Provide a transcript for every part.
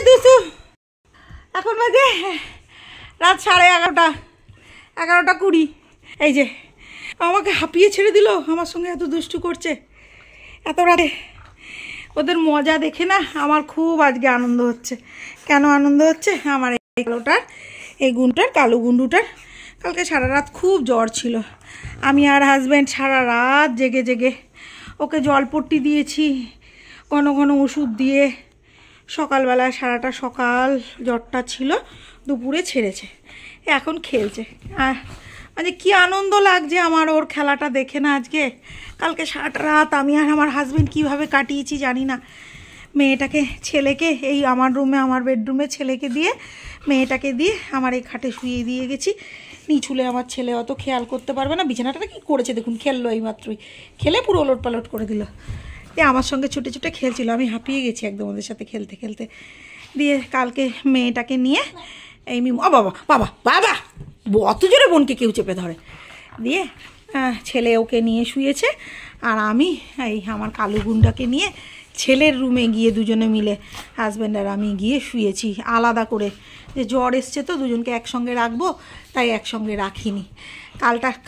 দুষ্টু। এখন বাজে রাত 11:30, 11:20। এই যে আমাকে হাঁপিয়ে ছেড়ে দিল, আমার সঙ্গে এত দুষ্টু করছে এত রাতে। ওদের মজা দেখে না আমার খুব আজকে আনন্দ হচ্ছে। কেন আনন্দ হচ্ছে? আমার এই কালোটার, এই গুণটার, কালো গুন্ডুটার কালকে সারা রাত খুব জ্বর ছিল। আমি আর হাজব্যান্ড সারা রাত জেগে জেগে ওকে জলপট্টি দিয়েছি, ঘন ঘন ওষুধ দিয়ে। সকালবেলা সারাটা সকাল জ্বরটা ছিল, দুপুরে ছেড়েছে, এখন খেলছে। মানে কি আনন্দ লাগছে আমার ওর খেলাটা দেখে না আজকে। কালকে সারাটা রাত আমি আর আমার হাজব্যান্ড কীভাবে কাটিয়েছি জানি না। মেয়েটাকে, ছেলেকে এই আমার রুমে, আমার বেডরুমে ছেলেকে দিয়ে, মেয়েটাকে দিয়ে আমার এই খাটে শুয়ে দিয়ে গেছি। নিচুলে আমার ছেলে অত খেয়াল করতে পারবে না। বিছানাটা কি করেছে দেখুন, খেললো এইমাত্রই, খেলে পুরো ওলট পালট করে দিল। দিয়ে আমার সঙ্গে ছুটে ছুটে খেলছিল, আমি হাঁপিয়ে গেছি একদম ওদের সাথে খেলতে খেলতে। দিয়ে কালকে মেয়েটাকে নিয়ে এই বাবা বাবা বাবা অত জোরে বোনকে কেউ চেপে ধরে। দিয়ে ছেলে ওকে নিয়ে শুয়েছে, আর আমি এই আমার কালো গুন্ডাকে নিয়ে ছেলের রুমে গিয়ে দুজনে মিলে, হাজব্যান্ড আর আমি গিয়ে শুয়েছি আলাদা করে। যে জ্বর এসছে তো দুজনকে একসঙ্গে রাখবো, তাই একসঙ্গে রাখিনি।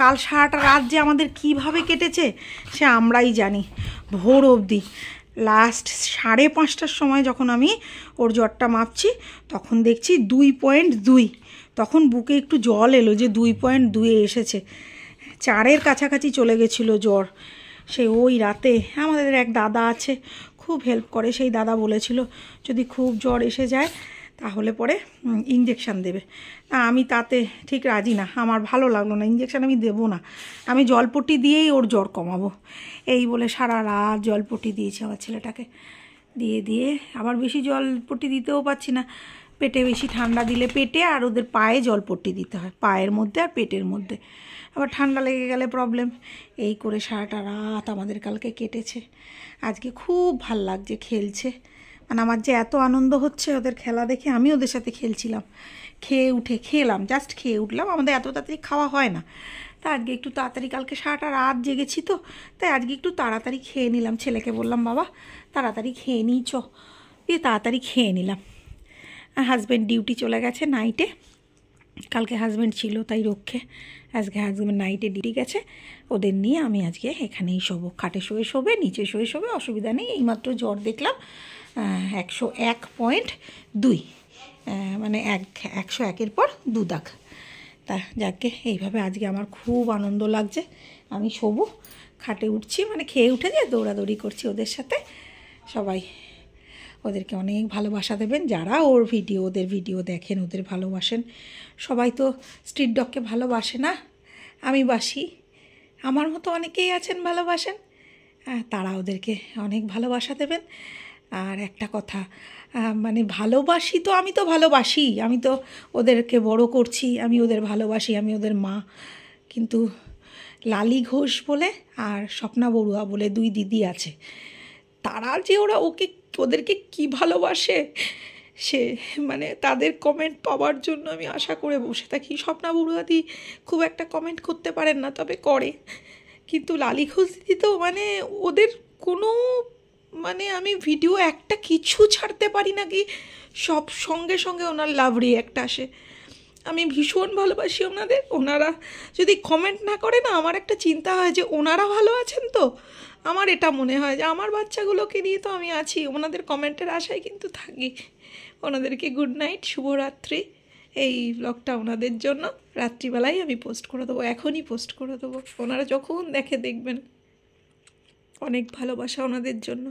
কাল সারাটা রাত যে আমাদের কিভাবে কেটেছে সে আমরাই জানি। ভোর অবধি লাস্ট 5:30টার সময় যখন আমি ওর জ্বরটা মাপছি, তখন দেখছি 2.2। তখন বুকে একটু জল এলো যে 2.2 এসেছে। 4-এর কাছাকাছি চলে গেছিলো জ্বর। সে ওই রাতে আমাদের এক দাদা আছে, খুব হেল্প করে, সেই দাদা বলেছিল যদি খুব জ্বর এসে যায় তাহলে পরে ইঞ্জেকশান দেবে। আমি তাতে ঠিক রাজি না, আমার ভালো লাগলো না, ইঞ্জেকশান আমি দেবো না, আমি জলপট্টি দিয়েই ওর জ্বর কমাবো। এই বলে সারা রাত জলপট্টি দিয়েছি আমার ছেলেটাকে। দিয়ে আবার বেশি জলপট্টি দিতেও পারছি না, পেটে বেশি ঠান্ডা দিলে পেটে আর ওদের পায়ে জলপট্টি দিতে হয়, পায়ের মধ্যে আর পেটের মধ্যে, আবার ঠান্ডা লেগে গেলে প্রবলেম। এই করে সারাটা রাত আমাদের কালকে কেটেছে। আজকে খুব ভাল লাগছে, খেলছে। মানে আমার যে এত আনন্দ হচ্ছে ওদের খেলা দেখে। আমি ওদের সাথে খেলছিলাম, খেলাম, জাস্ট খেয়ে উঠলাম। আমাদের এত তাড়াতাড়ি খাওয়া হয় না, তা আজকে একটু তাড়াতাড়ি, কালকে সারাটা রাত জেগেছি তো, তাই আজকে একটু তাড়াতাড়ি খেয়ে নিলাম। ছেলেকে বললাম বাবা তাড়াতাড়ি খেয়ে নিই চ, দিয়ে তাড়াতাড়ি খেয়ে নিলাম। হাজব্যান্ড ডিউটি চলে গেছে নাইটে, কালকে হাজব্যান্ড ছিল তাই রক্ষে, আজকে হাজব্যান্ড নাইটে ডিউটি গেছে। ওদের নিয়ে আমি আজকে এখানেই শোবো, খাটে শোবে, নিচে শোবে, অসুবিধা নেই। এইমাত্র জ্বর দেখলাম 101.2, মানে 101-এর পর 2 দাগ। তা যাকে এইভাবে আজকে আমার খুব আনন্দ লাগছে। আমি শোবো, খাটে উঠছি, মানে খেয়ে উঠে যে দৌড়াদৌড়ি করছি ওদের সাথে। সবাই ওদেরকে অনেক ভালোবাসা দেবেন, যারা ওদের ভিডিও দেখেন, ওদের ভালোবাসেন। সবাই তো স্ট্রিট ডগকে ভালোবাসে না, আমি বাসি, আমার মতো অনেকেই আছেন ভালোবাসেন, তারা ওদেরকে অনেক ভালোবাসা দেবেন। আর একটা কথা, মানে ভালোবাসি তো, আমি তো ভালোবাসি, আমি তো ওদেরকে বড় করছি, আমি ওদের ভালোবাসি, আমি ওদের মা। কিন্তু লালি ঘোষ বলে আর স্বপ্না বড়ুয়া বলে 2 দিদি আছে, তারা যে ওদেরকে কি ভালোবাসে, সে মানে তাদের কমেন্ট পাওয়ার জন্য আমি আশা করে বসে থাকি। স্বপ্না বড়ুয়াদি খুব একটা কমেন্ট করতে পারেন না, তবে করে। কিন্তু লালি ঘোষ দিদি তো মানে ওদের কোনো, মানে আমি ভিডিও একটা কিছু ছাড়তে পারি না কি সব সঙ্গে সঙ্গে ওনার লাভ রিঅ্যাক্ট আসে। আমি ভীষণ ভালোবাসি ওনাদের। ওনারা যদি কমেন্ট না করে না, আমার একটা চিন্তা হয় যে ওনারা ভালো আছেন তো। আমার এটা মনে হয় যে আমার বাচ্চাগুলোকে নিয়ে তো আমি আছি, ওনাদের কমেন্টের আশায় কিন্তু থাকি। ওনাদেরকে গুড নাইট, শুভরাত্রি। এই ব্লগটা ওনাদের জন্য, রাত্রিবেলায় আমি পোস্ট করে দেবো, এখনই পোস্ট করে দেবো, ওনারা যখন দেখবেন। অনেক ভালোবাসা ওনাদের জন্য।